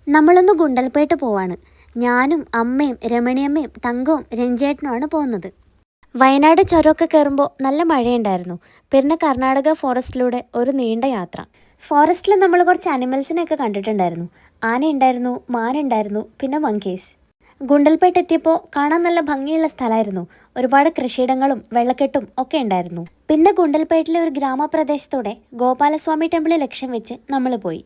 നമ്മളൊന്ന് ഗുണ്ടൽപേട്ട് പോവാണ്. ഞാനും അമ്മയും രമണിയമ്മയും തങ്കവും രഞ്ജേട്ടനുമാണ് പോകുന്നത്. വയനാട് ചുരമൊക്കെ കയറുമ്പോൾ നല്ല മഴയുണ്ടായിരുന്നു. പിന്നെ കർണാടക ഫോറസ്റ്റിലൂടെ ഒരു നീണ്ട യാത്ര. ഫോറസ്റ്റിൽ നമ്മൾ കുറച്ച് അനിമൽസിനെയൊക്കെ കണ്ടിട്ടുണ്ടായിരുന്നു. ആനയുണ്ടായിരുന്നു, മാനുണ്ടായിരുന്നു, പിന്നെ മങ്കീസ്. ഗുണ്ടൽപേട്ട് എത്തിയപ്പോൾ കാണാൻ നല്ല ഭംഗിയുള്ള സ്ഥലമായിരുന്നു. ഒരുപാട് കൃഷിയിടങ്ങളും വെള്ളക്കെട്ടും ഒക്കെ ഉണ്ടായിരുന്നു. പിന്നെ ഗുണ്ടൽപേട്ടിലെ ഒരു ഗ്രാമപ്രദേശത്തൂടെ ഗോപാലസ്വാമി ടെമ്പിൾ ലക്ഷ്യം വെച്ച് നമ്മൾ പോയി.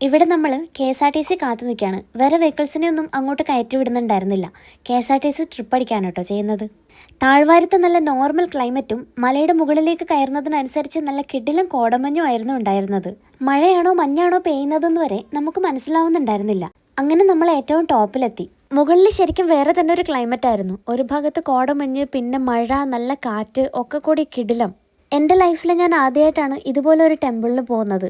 ഇവിടെ നമ്മൾ KSRTC കാത്തു നിൽക്കുകയാണ്. വേറെ വെഹിക്കിൾസിനെ ഒന്നും അങ്ങോട്ട് കയറ്റി വിടുന്നുണ്ടായിരുന്നില്ല. KSRTC ട്രിപ്പ് അടിക്കാണ് കേട്ടോ ചെയ്യുന്നത്. താഴ്വാരത്ത് നല്ല നോർമൽ ക്ലൈമറ്റും മലയുടെ മുകളിലേക്ക് കയറുന്നതിനനുസരിച്ച് നല്ല കിടിലം കോടമഞ്ഞും ആയിരുന്നു ഉണ്ടായിരുന്നത്. മഴയാണോ മഞ്ഞാണോ പെയ്യുന്നതെന്ന് വരെ നമുക്ക് മനസ്സിലാവുന്നുണ്ടായിരുന്നില്ല. അങ്ങനെ നമ്മൾ ഏറ്റവും ടോപ്പിലെത്തി. മുകളിൽ ശരിക്കും വേറെ തന്നെ ഒരു ക്ലൈമറ്റ് ആയിരുന്നു. ഒരു ഭാഗത്ത് കോടമഞ്ഞ്, പിന്നെ മഴ, നല്ല കാറ്റ് ഒക്കെ കൂടി കിടിലം. എൻ്റെ ലൈഫിൽ ഞാൻ ആദ്യമായിട്ടാണ് ഇതുപോലെ ഒരു ടെമ്പിളിൽ പോകുന്നത്.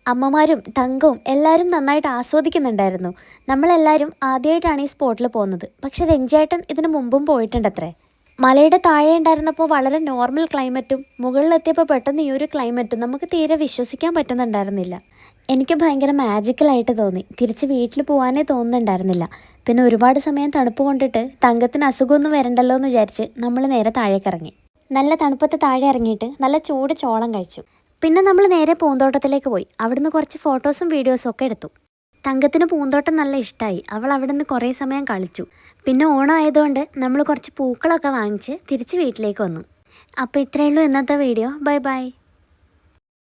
അമ്മമാരും തങ്കവും എല്ലാവരും നന്നായിട്ട് ആസ്വദിക്കുന്നുണ്ടായിരുന്നു. നമ്മളെല്ലാവരും ആദ്യമായിട്ടാണ് ഈ സ്പോട്ടിൽ പോകുന്നത്. പക്ഷെ രഞ്ജേട്ടൻ ഇതിനു മുമ്പും പോയിട്ടുണ്ടത്രേ. മലയുടെ താഴെ ഉണ്ടായിരുന്നപ്പോൾ വളരെ നോർമൽ ക്ലൈമറ്റും മുകളിലെത്തിയപ്പോൾ പെട്ടെന്ന് ഈ ഒരു ക്ലൈമറ്റും നമുക്ക് തീരെ വിശ്വസിക്കാൻ പറ്റുന്നുണ്ടായിരുന്നില്ല. എനിക്ക് ഭയങ്കര മാജിക്കലായിട്ട് തോന്നി. തിരിച്ച് വീട്ടിൽ പോകാനേ തോന്നുന്നുണ്ടായിരുന്നില്ല. പിന്നെ ഒരുപാട് സമയം തണുപ്പ് കൊണ്ടിട്ട് തങ്കത്തിന് അസുഖമൊന്നും വരണ്ടല്ലോ എന്ന് വിചാരിച്ച് നമ്മൾ നേരെ താഴേക്ക് ഇറങ്ങി. നല്ല തണുപ്പത്ത് താഴെ ഇറങ്ങിയിട്ട് നല്ല ചൂട് ചോളം കഴിച്ചു. പിന്നെ നമ്മൾ നേരെ പൂന്തോട്ടത്തിലേക്ക് പോയി. അവിടുന്ന് കുറച്ച് ഫോട്ടോസും വീഡിയോസും ഒക്കെ എടുത്തു. തങ്കത്തിന് പൂന്തോട്ടം നല്ല ഇഷ്ടമായി. അവൾ അവിടെ നിന്ന് കുറേ സമയം കളിച്ചു. പിന്നെ ഓണം ആയതുകൊണ്ട് നമ്മൾ കുറച്ച് പൂക്കളൊക്കെ വാങ്ങിച്ച് തിരിച്ച് വീട്ടിലേക്ക് വന്നു. അപ്പോൾ ഇത്രയേ ഉള്ളൂ ഇന്നത്തെ വീഡിയോ. Bye bye.